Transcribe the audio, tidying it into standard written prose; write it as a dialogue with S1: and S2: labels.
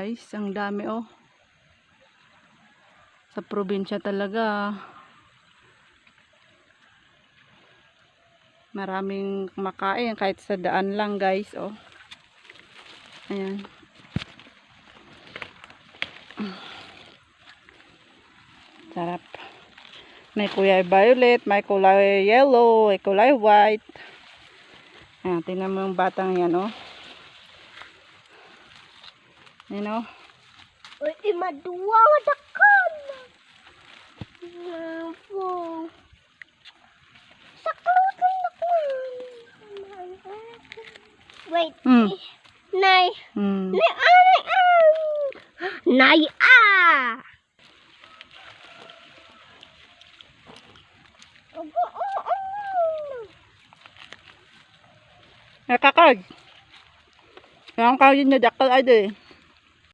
S1: Guys, ang dami oh. Sa probinsya talaga. Maraming kumakain kahit sa daan lang guys oh. Ayan. Sarap. May kulay violet, may kulay yellow, may kulay white. Ayan, tingnan mo yung batang yan oh. Ayan oh.
S2: Uy, madua, wadakan. Saklutan ako. Wait. Nay. Nay, Nay,
S1: Nakakag. Yang kawin niya dakal ay de.